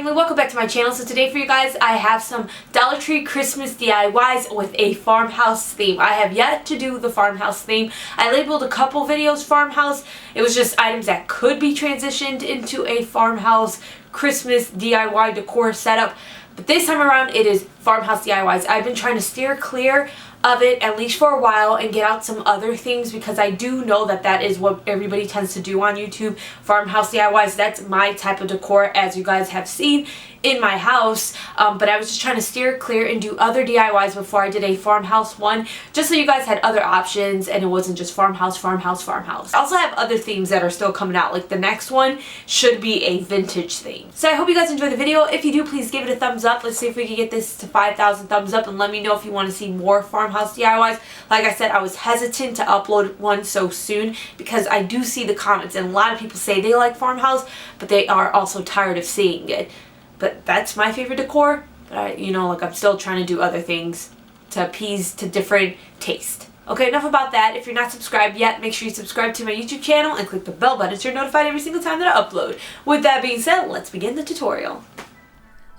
family, welcome back to my channel. So today for you guys, I have some Dollar Tree Christmas DIYs with a farmhouse theme. I have yet to do the farmhouse theme. I labeled a couple videos farmhouse. It was just items that could be transitioned into a farmhouse Christmas DIY decor setup. But this time around, it is farmhouse DIYs. I've been trying to steer clear of it at least for a while and get out some other things because I do know that that is what everybody tends to do on YouTube. Farmhouse DIYs, that's my type of decor, as you guys have seen in my house, but I was just trying to steer clear and do other DIYs before I did a farmhouse one, just so you guys had other options and it wasn't just farmhouse. I also have other themes that are still coming out, like the next one should be a vintage theme. So I hope you guys enjoyed the video. If you do, please give it a thumbs up. Let's see if we can get this to 5,000 thumbs up, and let me know if you want to see more farmhouse DIYs. Like I said, I was hesitant to upload one so soon because I do see the comments and a lot of people say they like farmhouse, but they are also tired of seeing it. But that's my favorite decor. But I'm still trying to do other things to appease to different taste. Okay, enough about that. If you're not subscribed yet, make sure you subscribe to my YouTube channel and click the bell button so you're notified every single time that I upload. With that being said, let's begin the tutorial.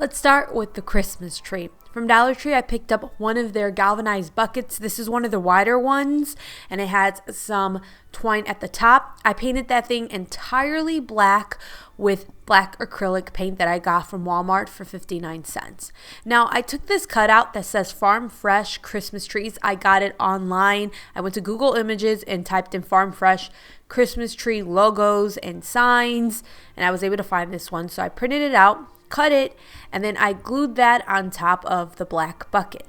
Let's start with the Christmas tree. From Dollar Tree, I picked up one of their galvanized buckets. This is one of the wider ones, and it has some twine at the top. I painted that thing entirely black with black acrylic paint that I got from Walmart for 59 cents. Now, I took this cutout that says Farm Fresh Christmas trees. I got it online. I went to Google Images and typed in Farm Fresh Christmas tree logos and signs, and I was able to find this one. So I printed it out, cut it, and then I glued that on top of the black bucket.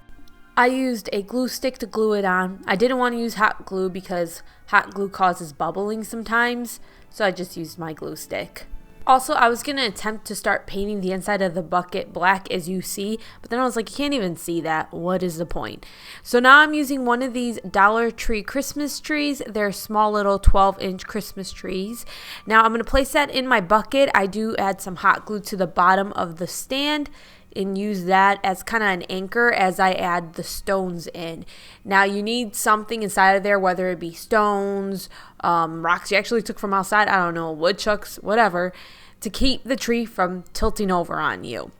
I used a glue stick to glue it on. I didn't want to use hot glue because hot glue causes bubbling sometimes, so I just used my glue stick. Also, I was going to attempt to start painting the inside of the bucket black, as you see, but then I was like, you can't even see that. What is the point? So now I'm using one of these Dollar Tree Christmas trees. They're small little 12-inch Christmas trees. Now I'm going to place that in my bucket. I do add some hot glue to the bottom of the stand and use that as kind of an anchor as I add the stones in. Now you need something inside of there, whether it be stones, rocks you actually took from outside, I don't know, woodchucks, whatever, to keep the tree from tilting over on you.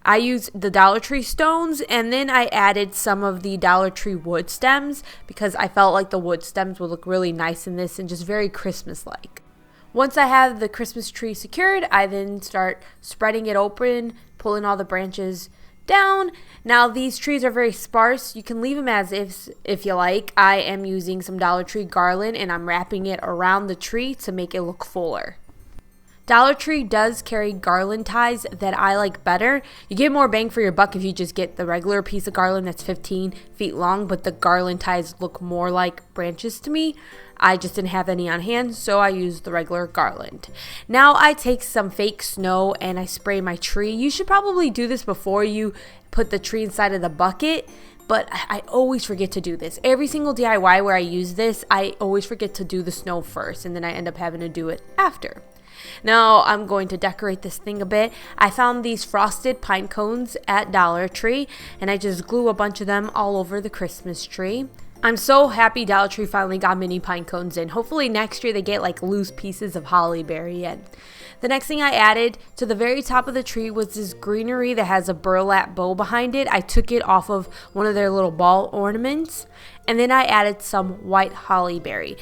I used the Dollar Tree stones, and then I added some of the Dollar Tree wood stems because I felt like the wood stems would look really nice in this and just very Christmas-like. Once I have the Christmas tree secured, I then start spreading it open, pulling all the branches down. Now these trees are very sparse. You can leave them as if you like. I am using some Dollar Tree garland and I'm wrapping it around the tree to make it look fuller. Dollar Tree does carry garland ties that I like better. You get more bang for your buck if you just get the regular piece of garland that's 15 feet long, but the garland ties look more like branches to me. I just didn't have any on hand, so I used the regular garland. Now I take some fake snow and I spray my tree. You should probably do this before you put the tree inside of the bucket, but I always forget to do this. Every single DIY where I use this, I always forget to do the snow first, and then I end up having to do it after. Now I'm going to decorate this thing a bit. I found these frosted pine cones at Dollar Tree, and I just glue a bunch of them all over the Christmas tree. I'm so happy Dollar Tree finally got mini pine cones in. Hopefully next year they get like loose pieces of holly berry in. The next thing I added to the very top of the tree was this greenery that has a burlap bow behind it. I took it off of one of their little ball ornaments, and then I added some white holly berry.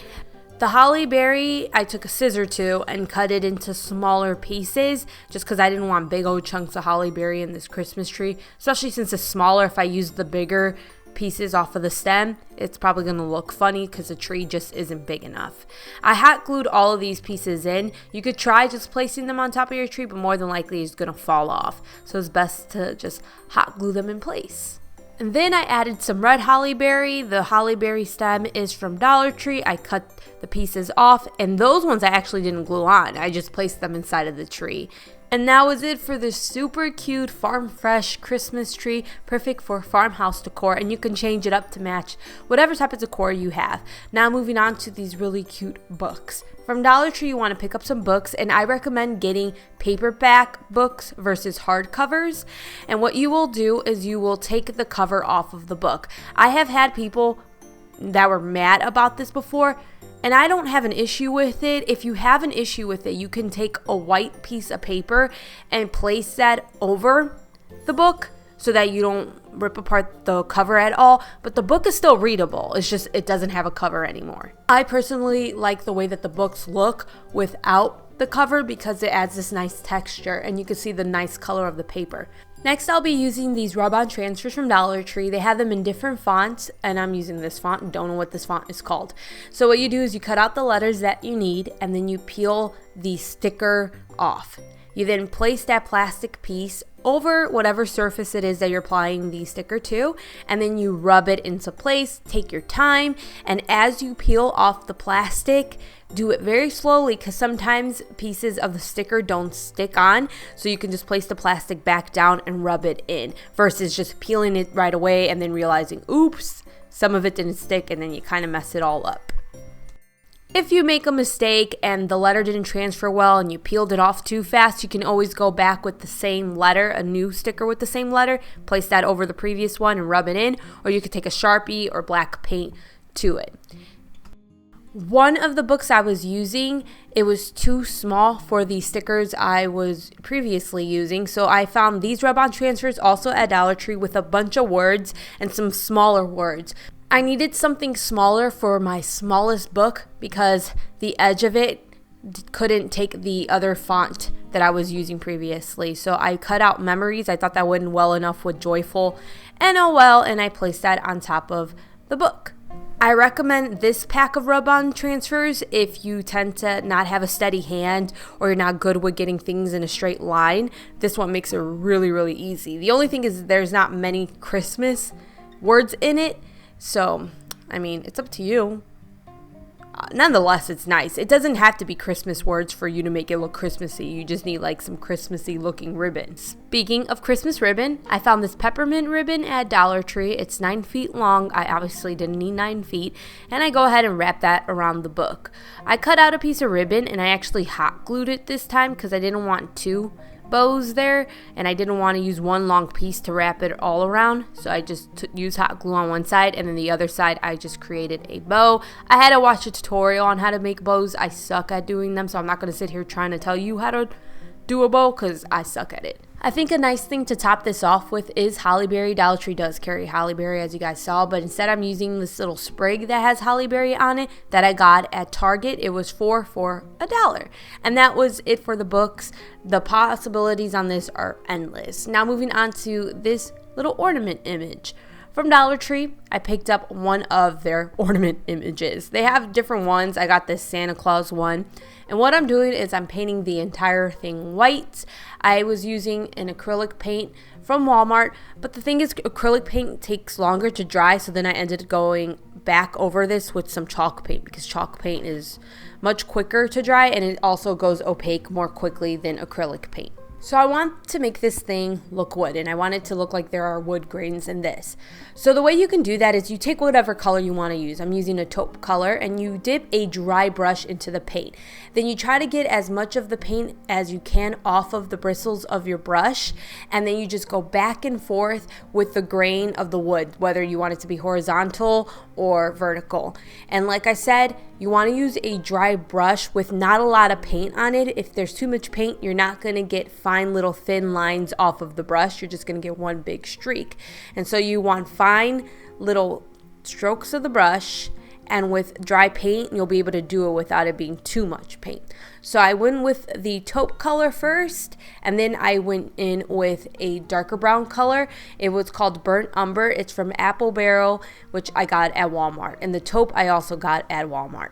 The holly berry, I took a scissor to and cut it into smaller pieces just because I didn't want big old chunks of holly berry in this Christmas tree, especially since it's smaller. If I use the bigger pieces off of the stem, it's probably going to look funny because the tree just isn't big enough. I hot glued all of these pieces in. You could try just placing them on top of your tree, but more than likely it's going to fall off. So it's best to just hot glue them in place. And then I added some red holly berry. The holly berry stem is from Dollar Tree. I cut the pieces off, and those ones I actually didn't glue on. I just placed them inside of the tree. And that was it for this super cute Farm Fresh Christmas tree, perfect for farmhouse decor, and you can change it up to match whatever type of decor you have. Now moving on to these really cute books. From Dollar Tree, you want to pick up some books, and I recommend getting paperback books versus hardcovers. And what you will do is you will take the cover off of the book. I have had people that were mad about this before. And I don't have an issue with it. If you have an issue with it, you can take a white piece of paper and place that over the book so that you don't rip apart the cover at all. But the book is still readable. It's just it doesn't have a cover anymore. I personally like the way that the books look without the cover because it adds this nice texture and you can see the nice color of the paper. Next, I'll be using these rub-on transfers from Dollar Tree. They have them in different fonts, and I'm using this font. Don't know what this font is called. So what you do is you cut out the letters that you need, and then you peel the sticker off. You then place that plastic piece over whatever surface it is that you're applying the sticker to, and then you rub it into place. Take your time, and as you peel off the plastic, do it very slowly because sometimes pieces of the sticker don't stick on, so you can just place the plastic back down and rub it in versus just peeling it right away and then realizing, oops, some of it didn't stick, and then you kind of mess it all up. If you make a mistake and the letter didn't transfer well and you peeled it off too fast, you can always go back with the same letter, a new sticker with the same letter, place that over the previous one and rub it in, or you could take a Sharpie or black paint to it. One of the books I was using, it was too small for the stickers I was previously using, so I found these rub-on transfers also at Dollar Tree with a bunch of words and some smaller words. I needed something smaller for my smallest book because the edge of it couldn't take the other font that I was using previously. So I cut out Memories. I thought that wouldn't well enough with Joyful and Oh Well, and I placed that on top of the book. I recommend this pack of rub-on transfers if you tend to not have a steady hand or you're not good with getting things in a straight line. This one makes it really, really easy. The only thing is there's not many Christmas words in it. So, I mean, it's up to you. Nonetheless, it's nice. It doesn't have to be Christmas words for you to make it look Christmassy. You just need like some Christmassy looking ribbons. Speaking of Christmas ribbon, I found this peppermint ribbon at Dollar Tree. It's 9 feet long. I obviously didn't need 9 feet. And I go ahead and wrap that around the book. I cut out a piece of ribbon and I actually hot glued it this time because I didn't want two bows there and I didn't want to use one long piece to wrap it all around, so I just used hot glue on one side and then the other side I just created a bow. I had to watch a tutorial on how to make bows. I suck at doing them, so I'm not going to sit here trying to tell you how to do a bow because I suck at it. I think a nice thing to top this off with is holly berry. Dollar Tree does carry holly berry, as you guys saw, but instead I'm using this little sprig that has holly berry on it that I got at Target. It was for $1. And that was it for the books. The possibilities on this are endless. Now moving on to this little ornament image. From Dollar Tree, I picked up one of their ornament images. They have different ones. I got this Santa Claus one. And what I'm doing is I'm painting the entire thing white. I was using an acrylic paint from Walmart. But the thing is, acrylic paint takes longer to dry. So then I ended up going back over this with some chalk paint because chalk paint is much quicker to dry. And it also goes opaque more quickly than acrylic paint. So I want to make this thing look wood, and I want it to look like there are wood grains in this. So the way you can do that is you take whatever color you want to use. I'm using a taupe color, and you dip a dry brush into the paint. Then you try to get as much of the paint as you can off of the bristles of your brush, and then you just go back and forth with the grain of the wood, whether you want it to be horizontal or vertical. And like I said, you want to use a dry brush with not a lot of paint on it. If there's too much paint, you're not going to get fine little thin lines off of the brush. You're just going to get one big streak. And so you want fine little strokes of the brush, and with dry paint, you'll be able to do it without it being too much paint. So I went with the taupe color first, and then I went in with a darker brown color. It was called Burnt Umber. It's from Apple Barrel, which I got at Walmart. And the taupe I also got at Walmart.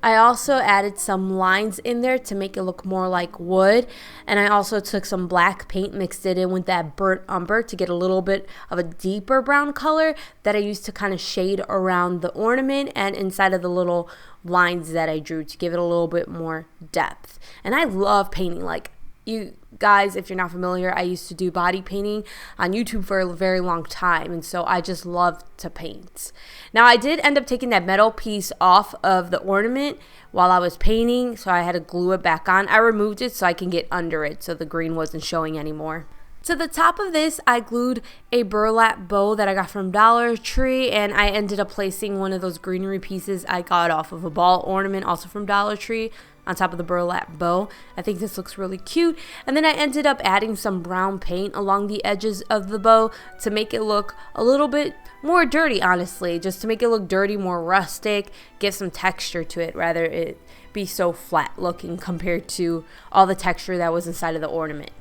I also added some lines in there to make it look more like wood, and I also took some black paint, mixed it in with that burnt umber to get a little bit of a deeper brown color that I used to kind of shade around the ornament and inside of the little lines that I drew to give it a little bit more depth. And I love painting. Like, you guys, if you're not familiar, I used to do body painting on YouTube for a very long time, and so I just love to paint. Now, I did end up taking that metal piece off of the ornament while I was painting, so I had to glue it back on. I removed it so I can get under it so the green wasn't showing anymore. To the top of this, I glued a burlap bow that I got from Dollar Tree, and I ended up placing one of those greenery pieces I got off of a ball ornament, also from Dollar Tree, on top of the burlap bow. I think this looks really cute. And then I ended up adding some brown paint along the edges of the bow to make it look a little bit more dirty, honestly, just to make it look dirty, more rustic, give some texture to it, rather it be so flat looking compared to all the texture that was inside of the ornament.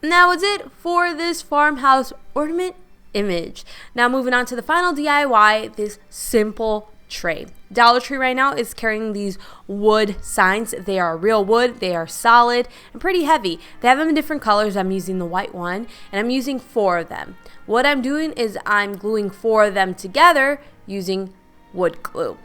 And that was it for this farmhouse ornament image. Now moving on to the final DIY, this simple tray. Dollar Tree right now is carrying these wood signs. They are real wood, they are solid and pretty heavy. They have them in different colors. I'm using the white one and I'm using 4 of them. What I'm doing is I'm gluing 4 of them together using wood glue.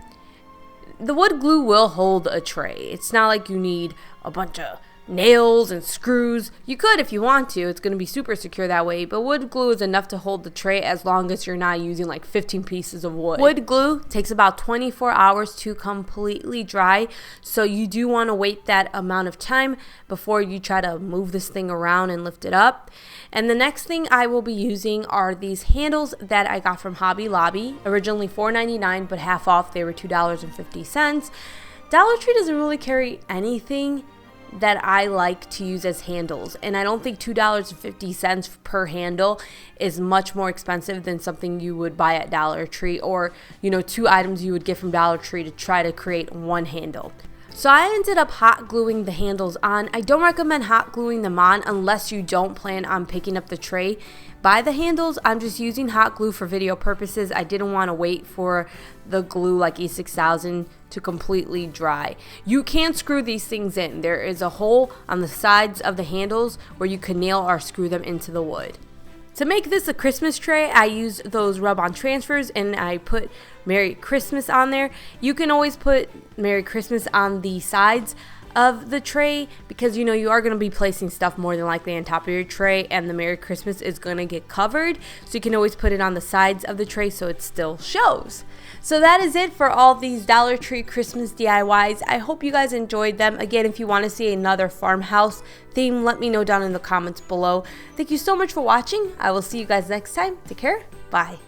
The wood glue will hold a tray. It's not like you need a bunch of nails and screws. You could if you want to. It's going to be super secure that way, but wood glue is enough to hold the tray as long as you're not using like 15 pieces of wood. Wood glue takes about 24 hours to completely dry, so you do want to wait that amount of time before you try to move this thing around and lift it up. And the next thing I will be using are these handles that I got from Hobby Lobby. Originally $4.99, but half off, they were $2.50. Dollar Tree doesn't really carry anything that I like to use as handles, and I don't think $2.50 per handle is much more expensive than something you would buy at Dollar Tree, or 2 items you would get from Dollar Tree to try to create one handle. So I ended up hot gluing the handles on. I don't recommend hot gluing them on unless you don't plan on picking up the tray by the handles. I'm just using hot glue for video purposes. I didn't want to wait for the glue like E6000 to completely dry. You can screw these things in. There is a hole on the sides of the handles where you can nail or screw them into the wood. To make this a Christmas tray, I used those rub-on transfers and I put Merry Christmas on there. You can always put Merry Christmas on the sides of the tray because you are going to be placing stuff more than likely on top of your tray, and the Merry Christmas is going to get covered, so you can always put it on the sides of the tray so it still shows. So that is it for all these Dollar Tree Christmas DIYs. I hope you guys enjoyed them. Again, if you want to see another farmhouse theme, let me know down in the comments below. Thank you so much for watching. I will see you guys next time. Take care. Bye.